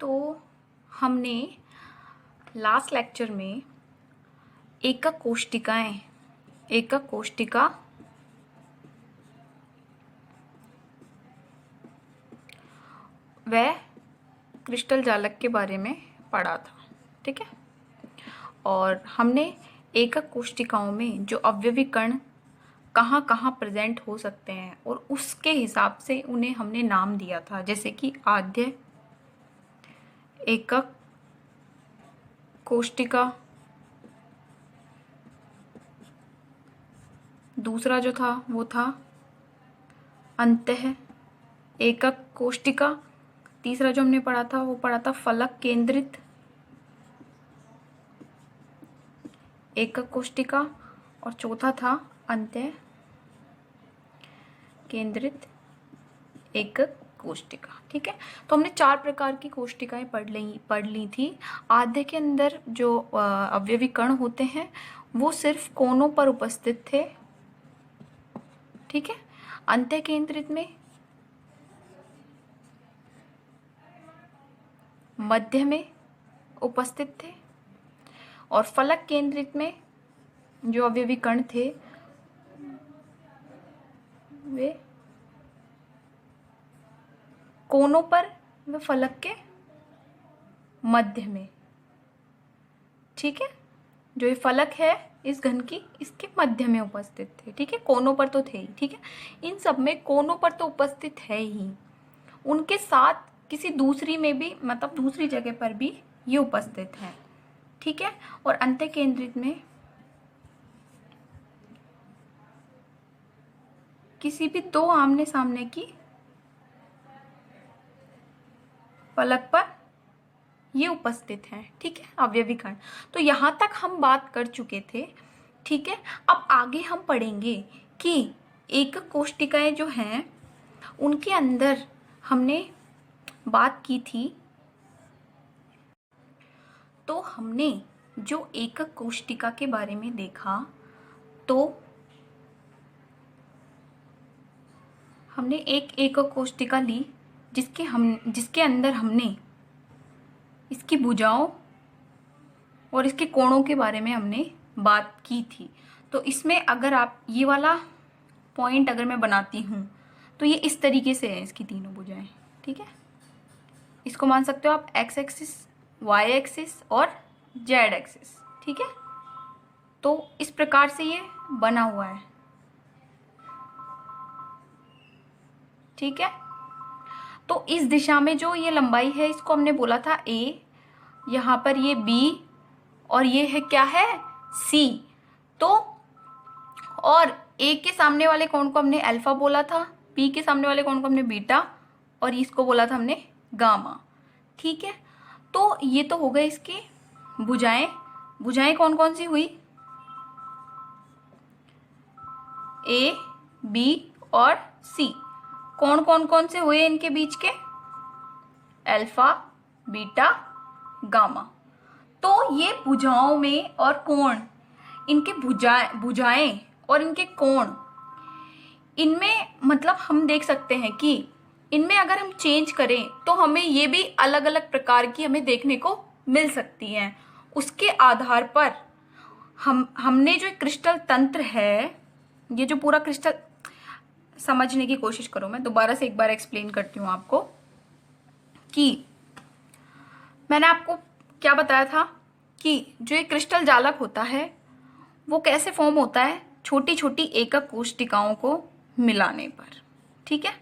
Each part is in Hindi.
तो हमने लास्ट लेक्चर में एकक कोष्टिका व क्रिस्टल जालक के बारे में पढ़ा था, ठीक है। और हमने एकक कोष्टिकाओं में जो अवयवी कण कहाँ कहाँ प्रेजेंट हो सकते हैं और उसके हिसाब से उन्हें हमने नाम दिया था, जैसे कि आद्य एकक कोष्टिका, दूसरा जो था वो था अंतः एकक कोष्टिका, तीसरा जो हमने पढ़ा था वो पढ़ा था फलक केंद्रित एकक कोष्टिका, और चौथा था अंतः केंद्रित एकक कोष्टिका, ठीक है। तो हमने 4 प्रकार की कोष्टिकाएं पढ़ ली थी। आद्य के अंदर जो अवयवी कण होते हैं वो सिर्फ कोनों पर उपस्थित थे, ठीक है। अंतः केंद्रित में मध्य में उपस्थित थे, और फलक केंद्रित में जो अवयवी कण थे वे कोनों पर व फलक के मध्य में, ठीक है। जो ये फलक है इस घन की, इसके मध्य में उपस्थित थे, ठीक है। कोनों पर तो थे ही, ठीक है। इन सब में कोनों पर तो उपस्थित है ही, उनके साथ किसी दूसरी में भी, मतलब दूसरी जगह पर भी ये उपस्थित है, ठीक है। और अंतः केंद्रित में किसी भी 2 आमने सामने की फलक पर ये उपस्थित है, ठीक है, अवयवी कण। तो यहाँ तक हम बात कर चुके थे, ठीक है। अब आगे हम पढ़ेंगे कि एकक कोष्टिकाएं जो हैं उनके अंदर हमने बात की थी। तो हमने जो एकक कोष्टिका के बारे में देखा, तो हमने एक एकक कोष्टिका ली जिसके अंदर हमने इसकी भुजाओं और इसके कोणों के बारे में हमने बात की थी। तो इसमें अगर आप ये वाला पॉइंट अगर मैं बनाती हूँ तो ये इस तरीके से है, इसकी तीनों भुजाएं, ठीक है। इसको मान सकते हो आप एक्स एक्सिस, वाई एक्सिस और जेड एक्सिस, ठीक है। तो इस प्रकार से ये बना हुआ है, ठीक है। तो इस दिशा में जो ये लंबाई है इसको हमने बोला था ए, यहाँ पर ये बी, और ये है क्या है सी। तो और ए के सामने वाले कोण को हमने अल्फा बोला था, बी के सामने वाले कोण को हमने बीटा, और इसको बोला था हमने गामा, ठीक है। तो ये तो हो गए इसकी भुजाएं कौन कौन सी हुई, ए बी और सी। कोण कौन कौन से हुए इनके बीच के, अल्फा बीटा गामा। तो ये भुजाओं में और कोण, इनके भुजाएं और इनके कोण, इनमें मतलब हम देख सकते हैं कि इनमें अगर हम चेंज करें तो हमें ये भी अलग अलग प्रकार की हमें देखने को मिल सकती हैं। उसके आधार पर हमने जो क्रिस्टल तंत्र है, ये जो पूरा क्रिस्टल, समझने की कोशिश करो, मैं दोबारा से एक बार एक्सप्लेन करती हूँ आपको कि मैंने आपको क्या बताया था कि जो ये क्रिस्टल जालक होता है वो कैसे फॉर्म होता है, छोटी छोटी एकक कोष्टिकाओं को मिलाने पर, ठीक है।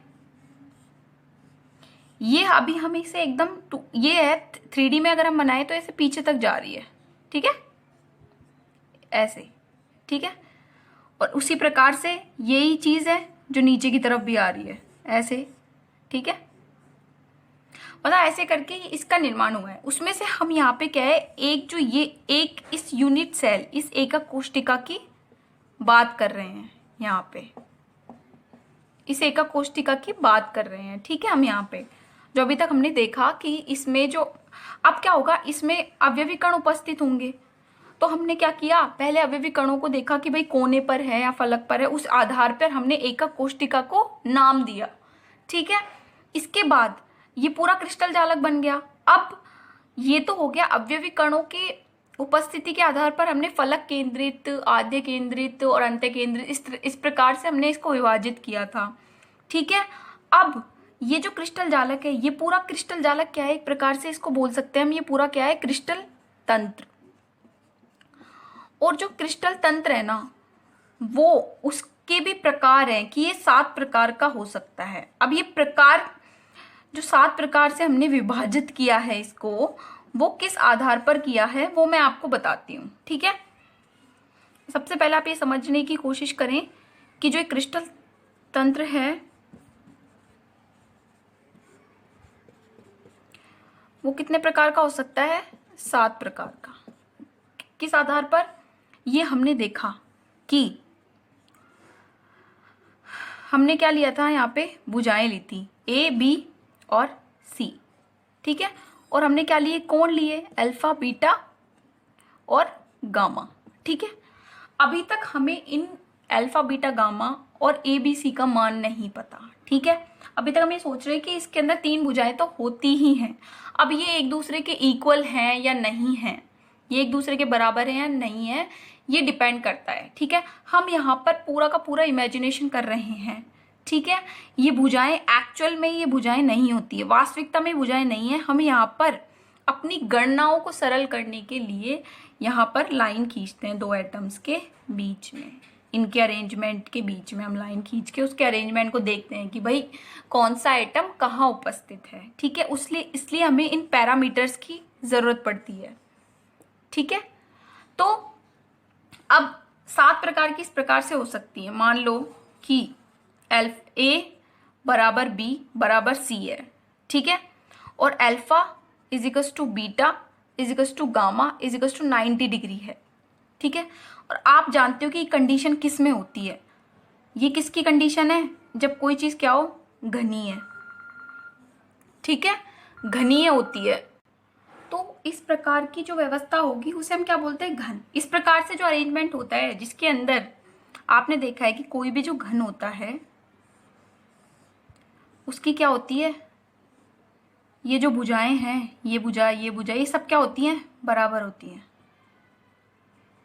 ये अभी हम इसे एकदम ये है 3D में अगर हम बनाए तो ऐसे पीछे तक जा रही है, ठीक है, ऐसे, ठीक है। और उसी प्रकार से यही चीज है जो नीचे की तरफ भी आ रही है, ऐसे, ठीक है। मतलब ऐसे करके इसका निर्माण हुआ है। उसमें से हम यहाँ पे क्या है, एक जो ये एक इस यूनिट सेल, इस एकक कोष्टिका की बात कर रहे हैं, यहाँ पे इस एकक कोष्टिका की बात कर रहे हैं, ठीक है। हम यहाँ पे जो अभी तक हमने देखा कि इसमें जो अब क्या होगा, इसमें अवयवी कण उपस्थित होंगे। तो हमने क्या किया, पहले अवयवी कणों को देखा कि भाई कोने पर है या फलक पर है, उस आधार पर हमने एकक कोष्टिका को नाम दिया, ठीक है। इसके बाद ये पूरा क्रिस्टल जालक बन गया, अब ये तो हो गया अवयवी कणों के उपस्थिति के आधार पर हमने फलक केंद्रित, आद्य केंद्रित और अंत्य केंद्रित इस प्रकार से हमने इसको विभाजित किया था। ठीक है, अब ये जो क्रिस्टल जालक है, ये पूरा क्रिस्टल जालक क्या है, एक प्रकार से इसको बोल सकते हैं हम, ये पूरा क्या है, क्रिस्टल तंत्र। और जो क्रिस्टल तंत्र है ना, वो उसके भी प्रकार हैं कि ये 7 प्रकार का हो सकता है। अब ये प्रकार जो 7 प्रकार से हमने विभाजित किया है इसको, वो किस आधार पर किया है वो मैं आपको बताती हूँ। ठीक है, सबसे पहले आप ये समझने की कोशिश करें कि जो एक क्रिस्टल तंत्र है वो कितने प्रकार का हो सकता है, 7 प्रकार का। किस आधार पर, ये हमने देखा कि हमने क्या लिया था, यहाँ पे भुजाएं ली थी ए, बी और सी। ठीक है, और हमने क्या लिए, कोण लिए, अल्फा, बीटा और गामा। ठीक है, अभी तक हमें इन अल्फा, बीटा, गामा और ए, बी, सी का मान नहीं पता। ठीक है, अभी तक हम ये सोच रहे हैं कि इसके अंदर 3 भुजाएं तो होती ही हैं। अब ये एक दूसरे के इक्वल हैं या नहीं हैं, ये एक दूसरे के बराबर हैं या नहीं है, ये डिपेंड करता है। ठीक है, हम यहाँ पर पूरा का पूरा इमेजिनेशन कर रहे हैं। ठीक है, ये भुजाएं एक्चुअल में ये भुजाएं नहीं होती है, वास्तविकता में भुजाएं नहीं है। हम यहाँ पर अपनी गणनाओं को सरल करने के लिए यहाँ पर लाइन खींचते हैं 2 एटम्स के बीच में, इनके अरेंजमेंट के बीच में हम लाइन खींच के उसके अरेंजमेंट को देखते हैं कि भाई कौन सा एटम कहाँ उपस्थित है। ठीक है, इसलिए हमें इन पैरामीटर्स की जरूरत पड़ती है। ठीक है, तो अब 7 प्रकार की इस प्रकार से हो सकती है। मान लो कि ए बराबर बी बराबर सी है। ठीक है, और alpha equals to beta equals to gamma equals to 90 degree है। ठीक है, और आप जानते हो कि कंडीशन किस में होती है, ये किसकी कंडीशन है, जब कोई चीज क्या हो, घनीय। ठीक है, घनीय होती है, तो इस प्रकार की जो व्यवस्था होगी उसे हम क्या बोलते हैं, घन। इस प्रकार से जो अरेंजमेंट होता है जिसके अंदर आपने देखा है कि कोई भी जो घन होता है उसकी क्या होती है, ये जो भुजाएं हैं, ये भुजा ये सब क्या होती हैं, बराबर होती हैं।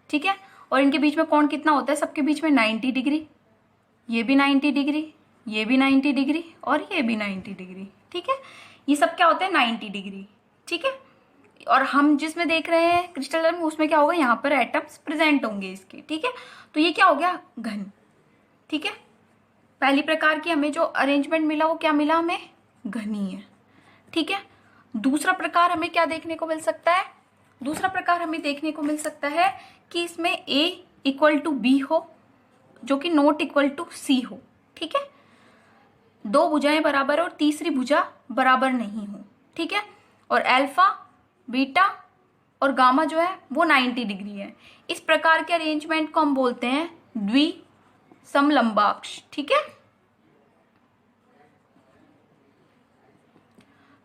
ठीक है, और इनके बीच में कोण कितना होता है, सबके बीच में 90 डिग्री, ये भी 90 डिग्री, ये भी 90 डिग्री और ये भी 90 डिग्री। ठीक है, ये सब क्या होते हैं, 90 डिग्री। ठीक है, और हम जिसमें देख रहे हैं क्रिस्टल में, उसमें क्या होगा, यहाँ पर एटम्स प्रेजेंट होंगे इसके। ठीक है, तो ये क्या हो गया, घन। ठीक है, पहली प्रकार की हमें जो अरेंजमेंट मिला वो क्या मिला, हमें घनीय। ठीक है, दूसरा प्रकार हमें क्या देखने को मिल सकता है, दूसरा प्रकार हमें देखने को मिल सकता है कि इसमें ए इक्वल टू बी हो, जो कि नॉट इक्वल टू सी हो। ठीक है, 2 भुजाएं बराबर और तीसरी भुजा बराबर नहीं हो। ठीक है, और अल्फा, बीटा और गामा जो है वो 90 डिग्री है। इस प्रकार के अरेंजमेंट को हम बोलते हैं द्विसमलंबाक्ष। ठीक है,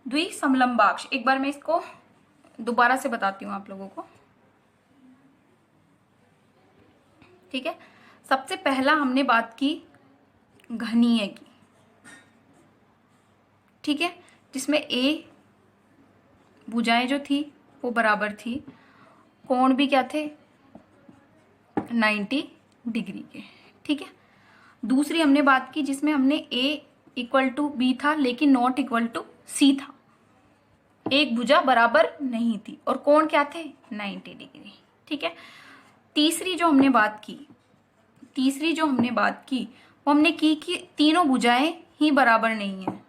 द्विसमलंबाक्ष। एक बार मैं इसको दोबारा से बताती हूँ आप लोगों को। ठीक है, सबसे पहला हमने बात की घनीय की। ठीक है, जिसमें ए भुजाएं जो थी वो बराबर थी, कोण भी क्या थे, 90 डिग्री के। ठीक है, दूसरी हमने बात की जिसमें हमने ए इक्वल टू बी था लेकिन नॉट इक्वल टू सी था, एक भुजा बराबर नहीं थी और कोण क्या थे, 90 डिग्री। ठीक है, तीसरी जो हमने बात की वो हमने की कि तीनों भुजाएं ही बराबर नहीं है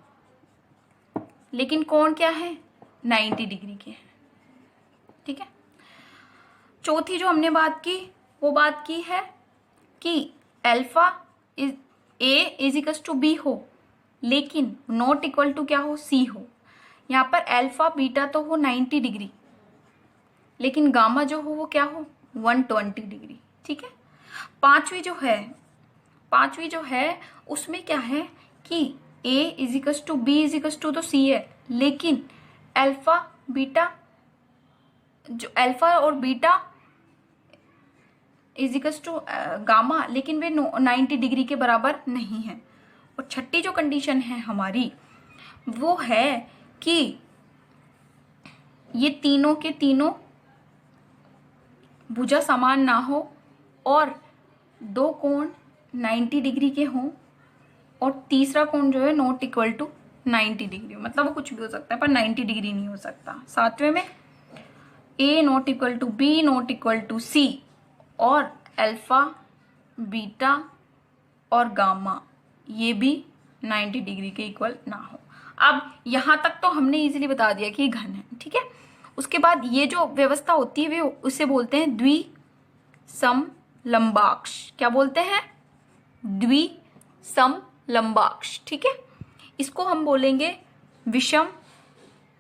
लेकिन कोण क्या है, 90 डिग्री के। ठीक है, चौथी जो हमने बात की वो बात की है कि alpha A is equal to B हो लेकिन नॉट इक्वल टू क्या हो, सी हो। यहाँ पर अल्फा बीटा तो हो 90 डिग्री लेकिन गामा जो हो वो क्या हो, 120 डिग्री। ठीक है, पांचवी जो है उसमें क्या है कि A is equal to B is equal to तो सी है लेकिन अल्फा बीटा जो अल्फा और beta is equal to gamma, लेकिन वे 90 डिग्री के बराबर नहीं है। और छठी जो कंडीशन है हमारी वो है कि ये तीनों के तीनों भुजा समान ना हो और दो कोण 90 डिग्री के हों और तीसरा कोण जो है नॉट इक्वल टू 90 डिग्री, मतलब वो कुछ भी हो सकता है पर 90 डिग्री नहीं हो सकता। सातवें में A not equal to B not equal to C और अल्फा बीटा और गामा ये भी 90 डिग्री के इक्वल ना हो। अब यहाँ तक तो हमने इजीली बता दिया कि घन है, ठीक है। उसके बाद ये जो व्यवस्था होती है वे उसे बोलते हैं द्विसमलंबाक्ष। क्या बोलते हैं? द्विसमलंबाक्ष, ठीक है। इसको हम बोलेंगे विषम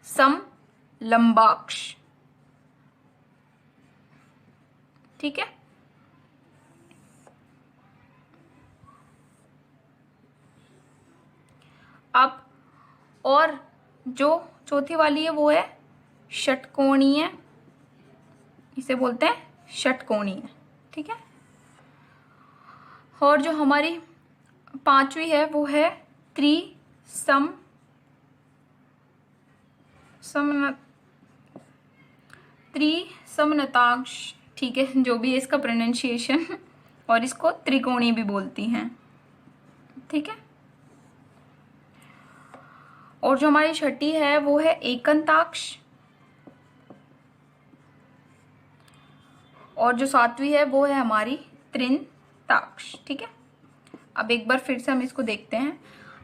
समलंबाक्ष, ठीक है। अब और जो चौथी वाली है वो है षटकोणीय, इसे बोलते हैं षटकोणीय, ठीक है। और जो हमारी पांचवी है वो है त्रिसमनताक्ष, ठीक है, जो भी है इसका प्रोनाउंसिएशन, और इसको त्रिकोणीय भी बोलती हैं, ठीक है। और जो हमारी छठी है वो है एकंताक्ष, और जो सातवीं है वो है हमारी त्रिंताक्ष, ठीक है। अब एक बार फिर से हम इसको देखते हैं।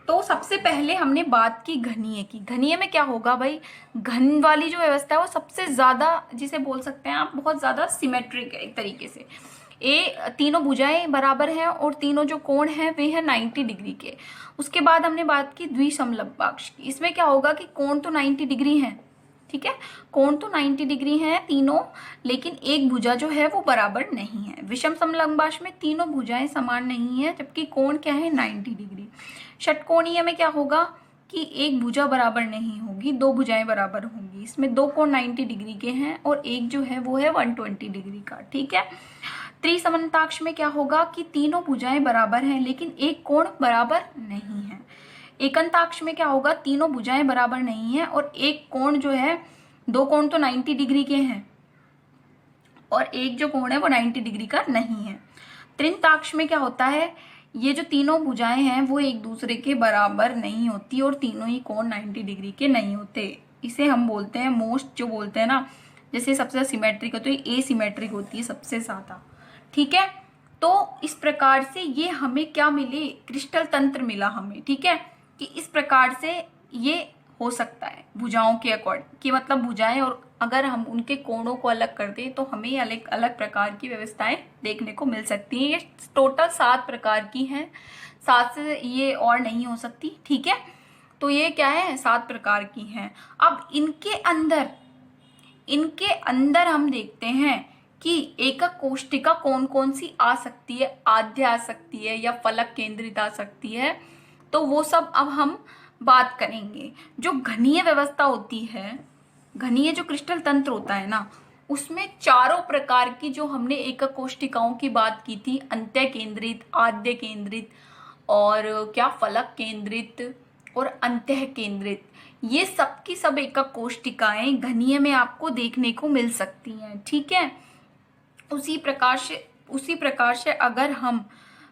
तो सबसे पहले हमने बात की घनीय की। घनीय में क्या होगा भाई, घन वाली जो व्यवस्था है वो सबसे ज्यादा, जिसे बोल सकते हैं आप, बहुत ज्यादा सिमेट्रिक है एक तरीके से। तीनों भुजाएं बराबर हैं और तीनों जो कोण हैं वे हैं 90 डिग्री के। उसके बाद हमने बात की द्विसमलंबाक्ष की। इसमें क्या होगा कि कोण तो 90 डिग्री है, ठीक है, कोण तो 90 डिग्री है तीनों, लेकिन एक भुजा जो है वो बराबर नहीं है। विषम समलंबाक्ष में तीनों भुजाएं समान नहीं है जबकि कोण क्या है 90 डिग्री। षटकोणीय में क्या होगा कि एक भुजा बराबर नहीं होगी, दो भुजाएं बराबर होंगी। इसमें दो कोण 90 डिग्री के हैं और एक जो है वो है 120 डिग्री का, ठीक है। त्रिसमनताक्ष में क्या होगा कि तीनों भुजाएं बराबर हैं लेकिन एक कोण बराबर नहीं है। एकंताक्ष में क्या होगा, तीनों भुजाएं बराबर नहीं है और एक कोण जो है, दो कोण तो 90 डिग्री के हैं और एक जो कोण है वो 90 डिग्री का नहीं है। त्रिंताक्ष में क्या होता है, ये जो तीनों भुजाएं हैं वो एक दूसरे के बराबर नहीं होती और तीनों ही कोण 90 डिग्री के नहीं होते। इसे हम बोलते हैं मोस्ट, जो बोलते हैं ना, जैसे सबसे ज्यादा सिमेट्रिक होती है, एसिमेट्रिक होती है सबसे ज्यादा, ठीक है। तो इस प्रकार से ये हमें क्या मिले, क्रिस्टल तंत्र मिला हमें, ठीक है, कि इस प्रकार से ये हो सकता है भुजाओं के अकॉर्डिंग, कि मतलब भुजाएं और अगर हम उनके कोणों को अलग कर दें तो हमें अलग अलग प्रकार की व्यवस्थाएं देखने को मिल सकती हैं। ये टोटल 7 प्रकार की हैं, 7 से ये और नहीं हो सकती, ठीक है। तो ये क्या है, 7 प्रकार की हैं। अब इनके अंदर हम देखते हैं कि एकक कोष्टिका कौन कौन सी आ सकती है, आद्य आ सकती है या फलक केंद्रित आ सकती है, तो वो सब अब हम बात करेंगे। जो घनीय व्यवस्था होती है, घनीय जो क्रिस्टल तंत्र होता है ना, उसमें चारों प्रकार की जो हमने एकक कोष्टिकाओं की बात की थी, अंत्य केंद्रित, आद्य केंद्रित और क्या फलक केंद्रित और अंतः केंद्रित, ये सब की सब एकक कोष्टिकाएं घनीय में आपको देखने को मिल सकती हैं, ठीक है। उसी प्रकार से अगर हम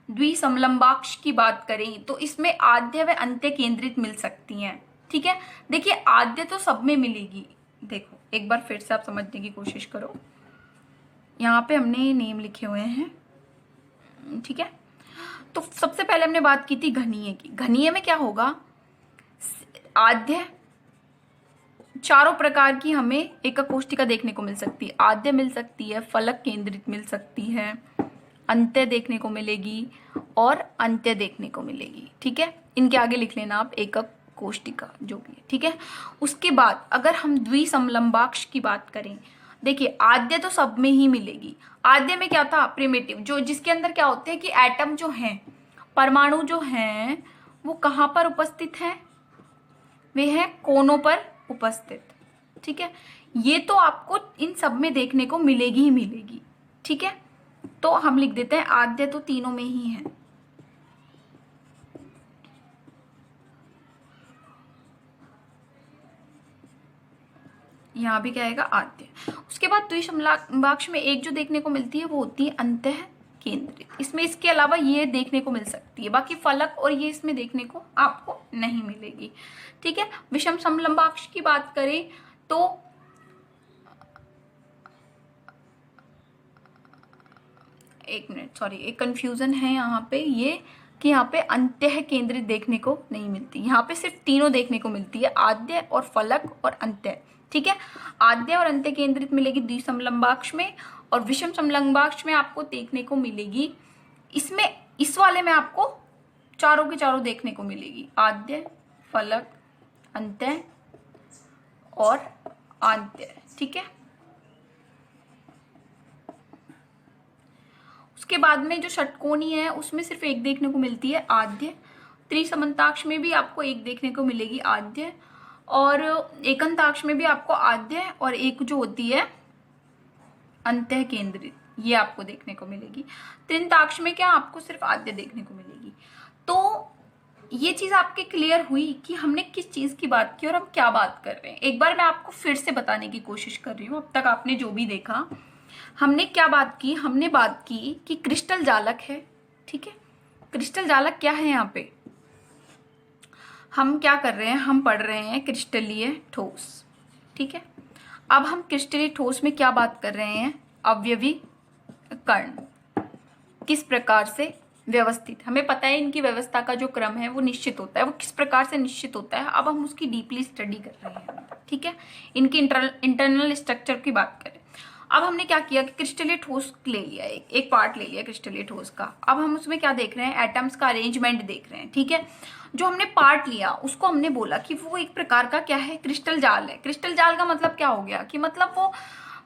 द्विसमलंबाक्ष की बात करें तो इसमें आद्य व अंत्य केंद्रित मिल सकती हैं, ठीक है। देखिए आद्य तो सब में मिलेगी, देखो एक बार फिर से आप समझने की कोशिश करो, यहाँ पे हमने नेम लिखे हुए हैं, ठीक है। तो सबसे पहले हमने बात की थी घनीय की। घनीय में क्या होगा, आद्य चारों प्रकार की हमें एकक कोष्टिका देखने को मिल सकती है। आद्य मिल सकती है, फलक केंद्रित मिल सकती है, अंत्य देखने को मिलेगी और अंत्य देखने को मिलेगी, ठीक है। इनके आगे लिख लेना आप एकक कोष्टिका जो भी है, ठीक है। उसके बाद अगर हम द्विसमलंबाक्ष की बात करें, देखिए आद्य तो सब में ही मिलेगी। आद्य में क्या था, प्रिमिटिव, जो जिसके अंदर क्या होते हैं कि एटम जो हैं, परमाणु जो हैं, वो कहाँ पर उपस्थित हैं, वे हैं कोनों पर उपस्थित, ठीक है। ये तो आपको इन सब में देखने को मिलेगी ही मिलेगी, ठीक है। तो हम लिख देते हैं आद्य तो तीनों में ही है। यहाँ भी क्या आएगा, आद्य। उसके बाद द्विसमलंबाक्ष में एक जो देखने को मिलती है वो होती है अंतः केंद्रित। इसमें इसके अलावा ये देखने को मिल सकती है, बाकी फलक और ये इसमें देखने को आपको नहीं मिलेगी। ठीक है। विषम समलंबाक्ष की बात करें तो एक मिनट, सॉरी, एक कंफ्यूजन है यहाँ पे ये कि यहाँ पे अंतः केंद्रित देखने को नहीं मिलती, यहाँ पे सिर्फ तीनों देखने को मिलती है, आद्य और फलक और अंतः। ठीक है। आद्य और अंत्य केंद्रित मिलेगी द्विसमलंबाक्ष में, और विषम समलंबाक्ष में आपको देखने को मिलेगी, इसमें इस वाले में आपको चारों के चारों देखने को मिलेगी, आद्य, फलक, अंत्य और आद्य। ठीक है। उसके बाद में जो षटकोणी है उसमें सिर्फ एक देखने को मिलती है, आद्य। त्रिसमन्ताक्ष में भी आपको एक देखने को मिलेगी, आद्य, और एकंताक्ष में भी आपको आद्य और एक जो होती है अंतः केंद्रित, ये आपको देखने को मिलेगी। त्रिंताक्ष में क्या, आपको सिर्फ आद्य देखने को मिलेगी। तो ये चीज आपके क्लियर हुई कि हमने किस चीज की बात की और हम क्या बात कर रहे हैं। एक बार मैं आपको फिर से बताने की कोशिश कर रही हूँ। अब तक आपने जो भी देखा, हमने क्या बात की, हमने बात की कि क्रिस्टल जालक है। ठीक है। क्रिस्टल जालक क्या है, यहाँ पे हम क्या कर रहे हैं, हम पढ़ रहे हैं क्रिस्टलीय ठोस। ठीक है। अब हम क्रिस्टलीय ठोस में क्या बात कर रहे हैं, अवयवी कण किस प्रकार से व्यवस्थित, हमें पता है इनकी व्यवस्था का जो क्रम है वो निश्चित होता है, वो किस प्रकार से निश्चित होता है, अब हम उसकी डीपली स्टडी कर रहे हैं। ठीक है। इनकी इंटरनल स्ट्रक्चर की बात करें। अब हमने क्या किया कि क्रिस्टलीय ठोस ले लिया, एक पार्ट ले लिया क्रिस्टलीय ठोस का। अब हम उसमें क्या देख रहे हैं, एटम्स का अरेंजमेंट देख रहे हैं। ठीक है। जो हमने पार्ट लिया उसको हमने बोला कि वो एक प्रकार का क्या है, क्रिस्टल जाल है। क्रिस्टल जाल का मतलब क्या हो गया कि मतलब वो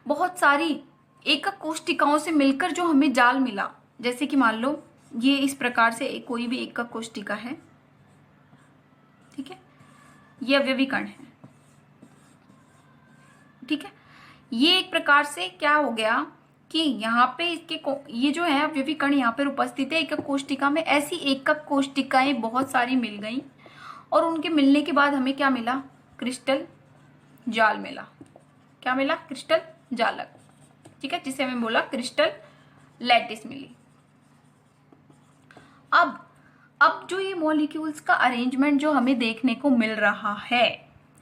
बहुत सारी एकक कोशिकाओं से मिलकर जो हमें जाल मिला, जैसे कि मान लो ये इस प्रकार से कोई भी एकक कोशिका है। ठीक है। ये अवयवी कण है। ठीक है। ये एक प्रकार से क्या हो गया कि यहाँ पे इसके ये जो है अवयवी कण यहाँ पर उपस्थित है एकक कोशिका में। ऐसी एकक कोशिकाएं बहुत सारी मिल गई और उनके मिलने के बाद हमें क्या मिला, क्रिस्टल जाल मिला। क्या मिला, क्रिस्टल जालक। ठीक है। जिसे हमें बोला क्रिस्टल लैटिस मिली। अब जो ये मॉलिक्यूल्स का अरेंजमेंट जो हमें देखने को मिल रहा है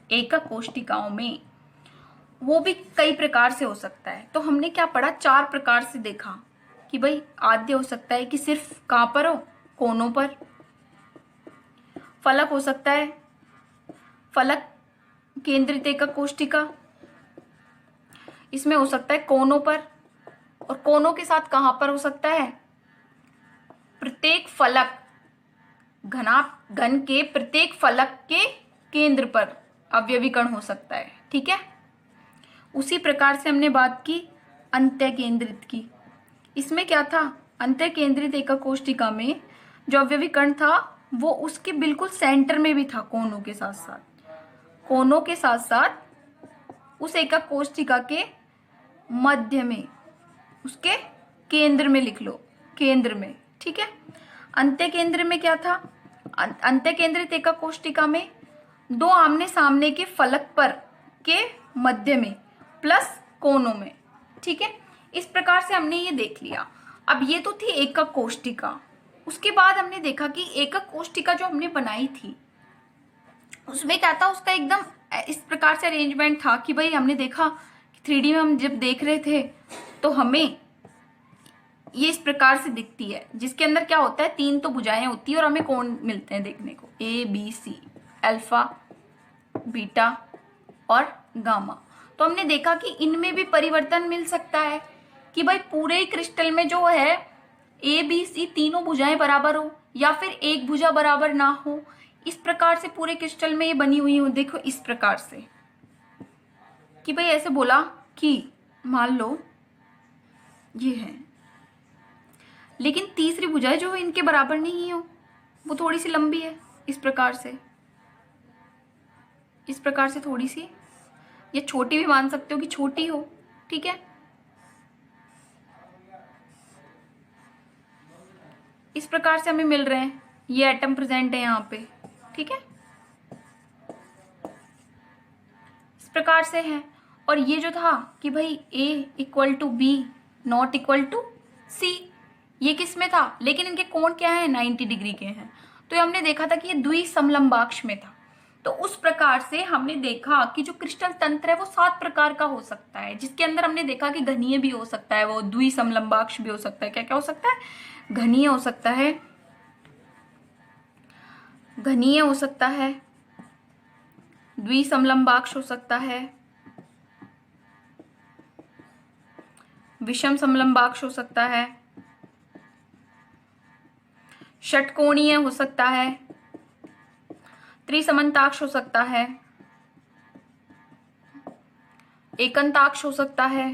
एकक कोशिकाओं में, वो भी कई प्रकार से हो सकता है। तो हमने क्या पढ़ा, 4 प्रकार से देखा कि भाई आद्य हो सकता है कि सिर्फ कहां पर हो, कोनों पर। फलक हो सकता है, फलक केंद्रित एकक कोशिका, इसमें हो सकता है कोनों पर। और कोनों के साथ कहां पर हो सकता है, प्रत्येक फलक घन के प्रत्येक फलक के केंद्र पर अवयवी कण हो सकता है। ठीक है। उसी प्रकार से हमने बात की अंत्य केंद्रित की। इसमें क्या था, अंत्य केंद्रित एकक कोशिका में जो अवयवी कण था वो उसके बिल्कुल सेंटर में भी था, कोनों के साथ साथ, कोनों के साथ साथ उस एकक कोशिका के मध्य में, उसके केंद्र में लिख लो, केंद्र में। ठीक है। अंत्य केंद्र में क्या था, अंत्य केंद्रित एकक कोशिका में 2 आमने सामने के फलक पर के मध्य में प्लस कोनों में। ठीक है। इस प्रकार से हमने ये देख लिया। अब ये तो थी एकक कोशिका। उसके बाद हमने देखा कि एकक कोशिका जो हमने बनाई थी उसमें क्या था, उसका एकदम इस प्रकार से अरेंजमेंट था कि भाई हमने देखा कि 3D में हम जब देख रहे थे तो हमें ये इस प्रकार से दिखती है, जिसके अंदर क्या होता है, 3 तो भुजाएं होती है और हमें कोण मिलते हैं देखने को, ABC, अल्फा, बीटा और गामा। तो हमने देखा कि इनमें भी परिवर्तन मिल सकता है कि भाई पूरे ही क्रिस्टल में जो है ABC तीनों भुजाएं बराबर हो या फिर एक भुजा बराबर ना हो। इस प्रकार से पूरे क्रिस्टल में ये बनी हुई हो। देखो इस प्रकार से कि भाई ऐसे बोला कि मान लो ये है, लेकिन तीसरी भुजाएं जो इनके बराबर नहीं हो, वो थोड़ी सी लंबी है, इस प्रकार से, इस प्रकार से थोड़ी सी, या छोटी भी मान सकते हो कि छोटी हो। ठीक है। इस प्रकार से हमें मिल रहे हैं, ये एटम प्रेजेंट है यहाँ पे। ठीक है। इस प्रकार से है। और ये जो था कि भाई A equal to B not equal to C, ये किस में था, लेकिन इनके कोण क्या है, 90 डिग्री के हैं। तो ये हमने देखा था कि ये द्विसमलंबाक्ष में था। तो उस प्रकार से हमने देखा कि जो क्रिस्टल तंत्र है वो 7 प्रकार का हो सकता है, जिसके अंदर हमने देखा कि घनीय भी हो सकता है, वो द्विसमलंबाक्ष भी हो सकता है। क्या क्या हो सकता है, घनीय हो सकता है, घनीय हो सकता है, द्विसमलंबाक्ष हो सकता है, विषम समलंबाक्ष हो सकता है, षटकोणीय हो सकता है, त्रिसमन्ताक्ष हो सकता है, एकंताक्ष हो सकता है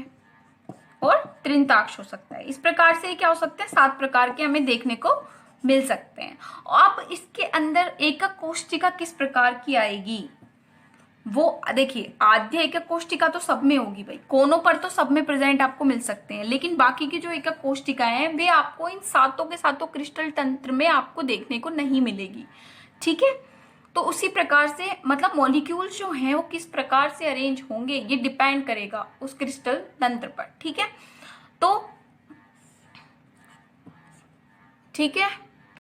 और त्रिंताक्ष हो सकता है। इस प्रकार से क्या हो सकते हैं, 7 प्रकार के हमें देखने को मिल सकते हैं। अब इसके अंदर एकक कोष्टिका किस प्रकार की आएगी, वो देखिए आद्य एकक कोष्टिका तो सब में होगी भाई, कोनों पर तो सब में प्रेजेंट आपको मिल सकते हैं, लेकिन बाकी की जो एकक कोष्टिकाएं हैं वे आपको इन सातों के सातों क्रिस्टल तंत्र में आपको देखने को नहीं मिलेगी। ठीक है, तो उसी प्रकार से मतलब मॉलिक्यूल्स जो हैं वो किस प्रकार से अरेंज होंगे ये डिपेंड करेगा उस क्रिस्टल तंत्र पर। ठीक है, तो ठीक है।